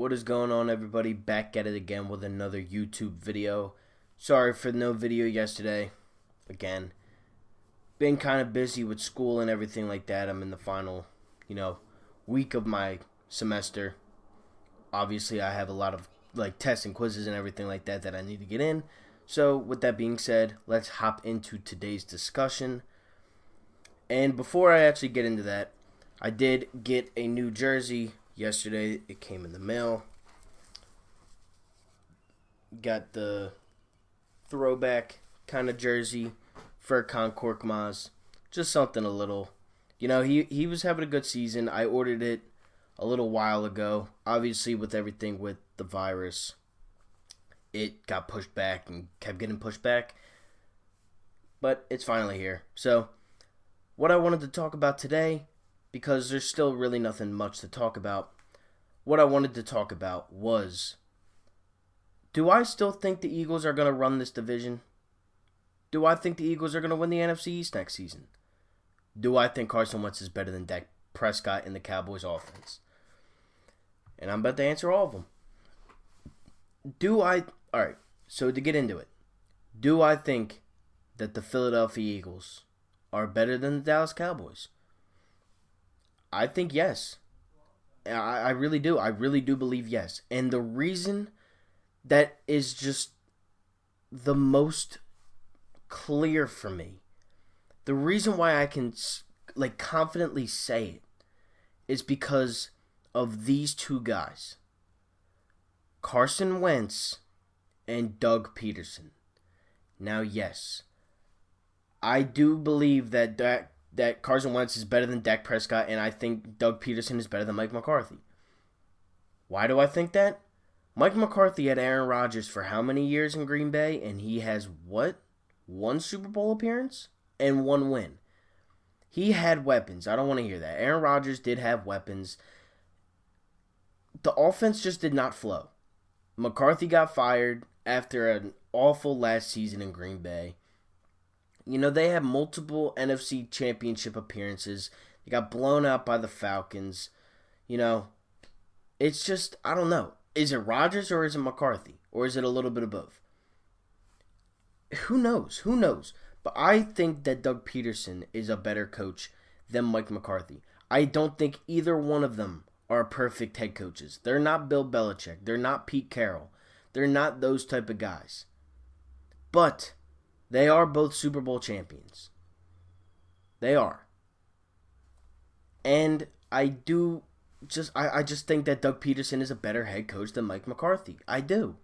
What is going on, everybody? Back at it again with another YouTube video. Sorry for no video yesterday. Again, been kind of busy with school and everything like that. I'm in the final, week of my semester. Obviously, I have a lot of tests and quizzes and everything like that I need to get in. So, with that being said, let's hop into today's discussion. And before I actually get into that, I did get a new jersey yesterday. It came in the mail. Got the throwback kind of jersey for Concord Maz. Just something a little. He was having a good season. I ordered it a little while ago. Obviously, with everything with the virus, it got pushed back and kept getting pushed back. But it's finally here. So, what I wanted to talk about today, because there's still really nothing much to talk about, what I wanted to talk about was, do I still think the Eagles are going to run this division? Do I think the Eagles are going to win the NFC East next season? Do I think Carson Wentz is better than Dak Prescott in the Cowboys offense? And I'm about to answer all of them. Alright, so to get into it, do I think that the Philadelphia Eagles are better than the Dallas Cowboys? I think yes. I really do. I really do believe yes. And the reason that is just the most clear for me, the reason why I can confidently say it, is because of these two guys, Carson Wentz and Doug Peterson. Now, yes, I do believe that Carson Wentz is better than Dak Prescott, and I think Doug Peterson is better than Mike McCarthy. Why do I think that? Mike McCarthy had Aaron Rodgers for how many years in Green Bay, and he has, one Super Bowl appearance and one win. He had weapons. I don't want to hear that. Aaron Rodgers did have weapons. The offense just did not flow. McCarthy got fired after an awful last season in Green Bay. They had multiple NFC championship appearances. They got blown out by the Falcons. It's just, I don't know. Is it Rodgers or is it McCarthy? Or is it a little bit of both? Who knows? But I think that Doug Peterson is a better coach than Mike McCarthy. I don't think either one of them are perfect head coaches. They're not Bill Belichick. They're not Pete Carroll. They're not those type of guys. But they are both Super Bowl champions. They are. And I just think that Doug Peterson is a better head coach than Mike McCarthy. I do.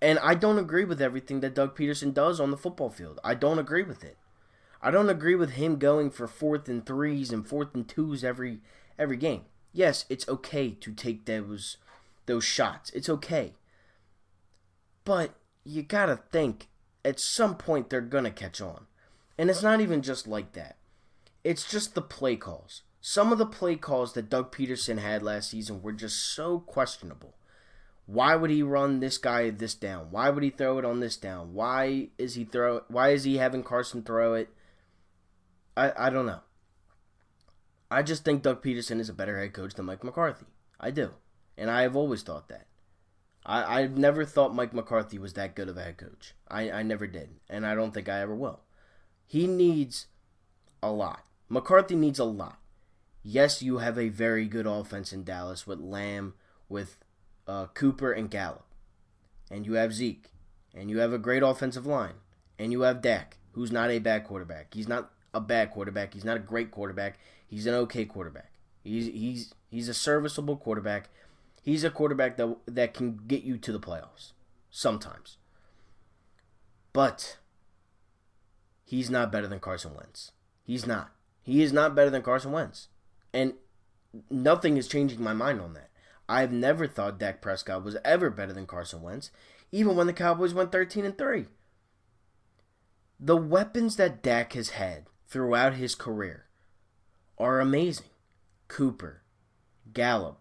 And I don't agree with everything that Doug Peterson does on the football field. I don't agree with it. I don't agree with him going for 4th and 3s and 4th and 2s every game. Yes, it's okay to take those shots. It's okay. But you gotta think, at some point they're gonna catch on. And it's not even just like that. It's just the play calls. Some of the play calls that Doug Peterson had last season were just so questionable. Why would he run this guy this down? Why would he throw it on this down? Why is he having Carson throw it? I don't know. I just think Doug Peterson is a better head coach than Mike McCarthy. I do. And I have always thought that. I've never thought Mike McCarthy was that good of a head coach. I never did. And I don't think I ever will. He needs a lot. McCarthy needs a lot. Yes, you have a very good offense in Dallas with Lamb, with Cooper and Gallup. And you have Zeke. And you have a great offensive line. And you have Dak, who's not a bad quarterback. He's not a bad quarterback. He's not a great quarterback. He's an okay quarterback. He's a serviceable quarterback. He's a quarterback that can get you to the playoffs. Sometimes. But he's not better than Carson Wentz. He's not. He is not better than Carson Wentz. And nothing is changing my mind on that. I've never thought Dak Prescott was ever better than Carson Wentz, even when the Cowboys went 13-3. The weapons that Dak has had throughout his career are amazing. Cooper, Gallup,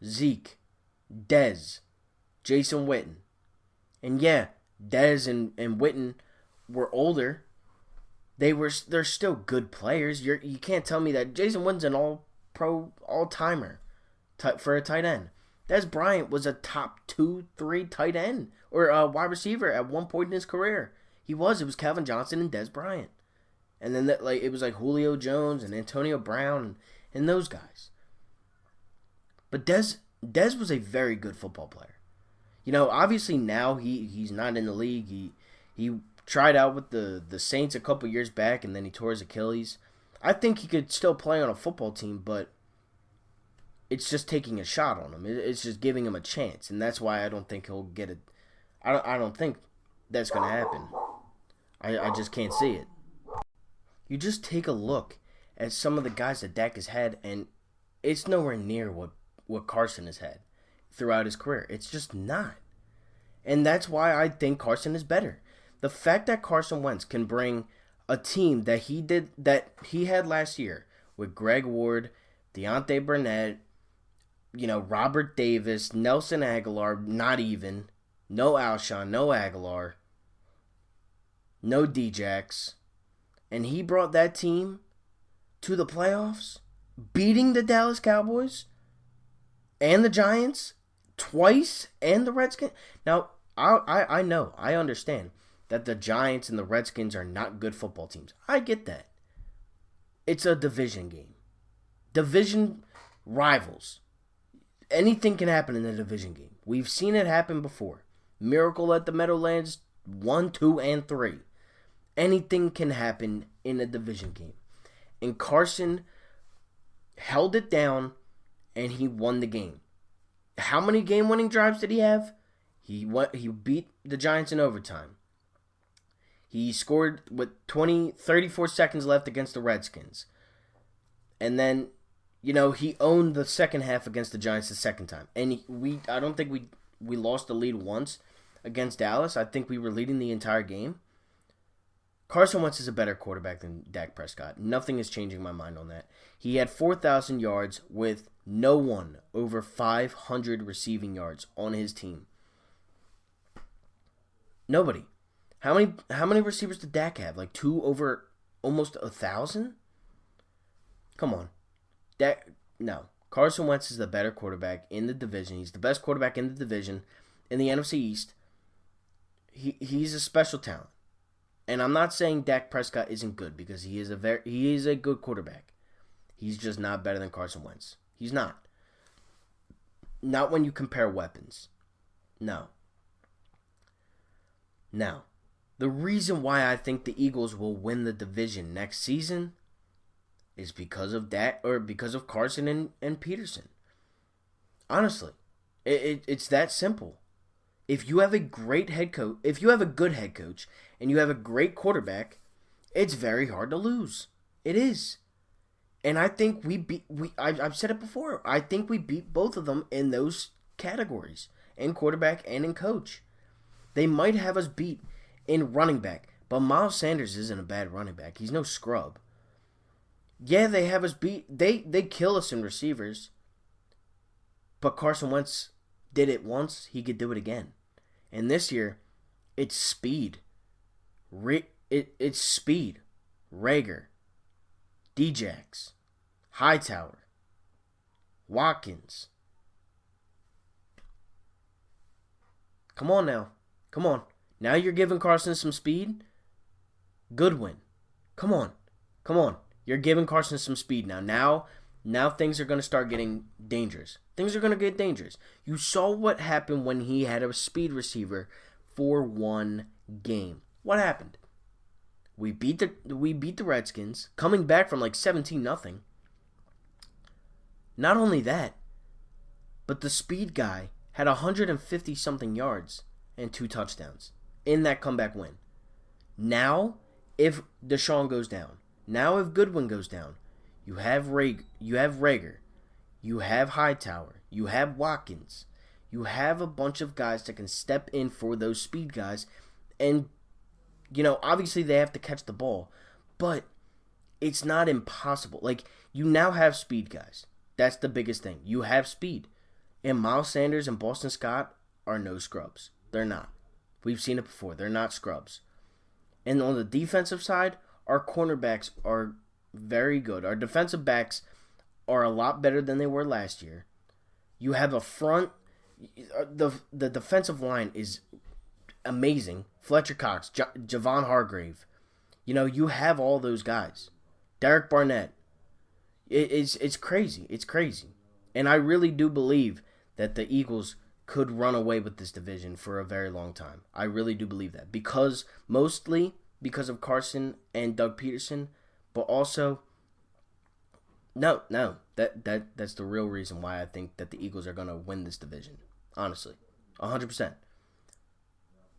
Zeke, Dez, Jason Witten. And yeah, Dez and Witten were older. They're still good players. You can't tell me that Jason Witten's an all-pro, all-timer for a tight end. Des Bryant was a top 2, 3 tight end or wide receiver at one point in his career. He was. It was Calvin Johnson and Des Bryant. And then it was like Julio Jones and Antonio Brown and those guys. But Des was a very good football player. Obviously now he's not in the league. He tried out with the Saints a couple years back, and then he tore his Achilles. I think he could still play on a football team, but it's just taking a shot on him. It's just giving him a chance, and that's why I don't think he'll get it. I don't think that's going to happen. I just can't see it. You just take a look at some of the guys that Dak has had, and it's nowhere near what Carson has had throughout his career. It's just not. And that's why I think Carson is better. The fact that Carson Wentz can bring a team that he had last year with Greg Ward, Deontay Burnett, Robert Davis, Nelson Aguilar, not even, no Alshon, no Aguilar, no Djax, and he brought that team to the playoffs, beating the Dallas Cowboys and the Giants twice and the Redskins. Now, I know, I understand that the Giants and the Redskins are not good football teams. I get that. It's a division game. Division rivals. Anything can happen in a division game. We've seen it happen before. Miracle at the Meadowlands 1, 2, and 3. Anything can happen in a division game. And Carson held it down, and he won the game. How many game-winning drives did he have? He beat the Giants in overtime. He scored with 34 seconds left against the Redskins. And then, he owned the second half against the Giants the second time. And I don't think we lost the lead once against Dallas. I think we were leading the entire game. Carson Wentz is a better quarterback than Dak Prescott. Nothing is changing my mind on that. He had 4,000 yards with no one over 500 receiving yards on his team. Nobody. How many receivers did Dak have? Like 2 over almost 1,000? Come on. No. Carson Wentz is the better quarterback in the division. He's the best quarterback in the division in the NFC East. He's a special talent. And I'm not saying Dak Prescott isn't good, because he is a good quarterback. He's just not better than Carson Wentz. He's not. Not when you compare weapons. No. Now, the reason why I think the Eagles will win the division next season is because of Carson and Peterson. Honestly, it's that simple. If you have a great head coach, if you have a good head coach, and you have a great quarterback, it's very hard to lose. It is. And I think I've said it before, I think we beat both of them in those categories, in quarterback and in coach. They might have us beat in running back, but Miles Sanders isn't a bad running back. He's no scrub. Yeah, they have us beat. They kill us in receivers. But Carson Wentz did it once, he could do it again. And this year, it's speed. It's speed. Rager, Djax, Hightower, Watkins. Come on now. Come on. Now you're giving Carson some speed? Goodwin. Come on. Come on. You're giving Carson some speed now. Now things are going to start getting dangerous. Things are going to get dangerous. You saw what happened when he had a speed receiver for one game. What happened? We beat the Redskins, coming back from like 17-0. Not only that, but the speed guy had 150-something yards and 2 touchdowns in that comeback win. Now, if Deshaun goes down, now if Goodwin goes down, you have Rager, you have Hightower, you have Watkins, you have a bunch of guys that can step in for those speed guys, and obviously they have to catch the ball, but it's not impossible. Like, you now have speed guys. That's the biggest thing. You have speed. And Miles Sanders and Boston Scott are no scrubs. They're not. We've seen it before. They're not scrubs. And on the defensive side, our cornerbacks are very good. Our defensive backs are a lot better than they were last year. You have a front. The defensive line is amazing. Fletcher Cox, Javon Hargrave. You have all those guys. Derek Barnett. It's crazy. It's crazy. And I really do believe that the Eagles could run away with this division for a very long time. I really do believe that. Mostly because of Carson and Doug Peterson, but also that's the real reason why I think that the Eagles are going to win this division. Honestly. 100%.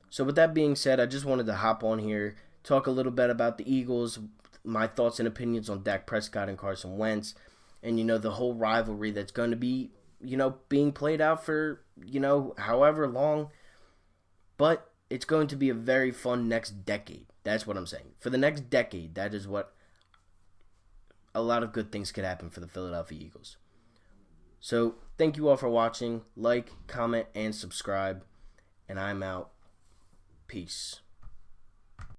So with that being said, I just wanted to hop on here, talk a little bit about the Eagles, my thoughts and opinions on Dak Prescott and Carson Wentz, and the whole rivalry that's going to be, being played out for, however long. But it's going to be a very fun next decade. That's what I'm saying. For the next decade, that is what a lot of good things could happen for the Philadelphia Eagles. So, thank you all for watching. Like, comment, and subscribe. And I'm out. Peace.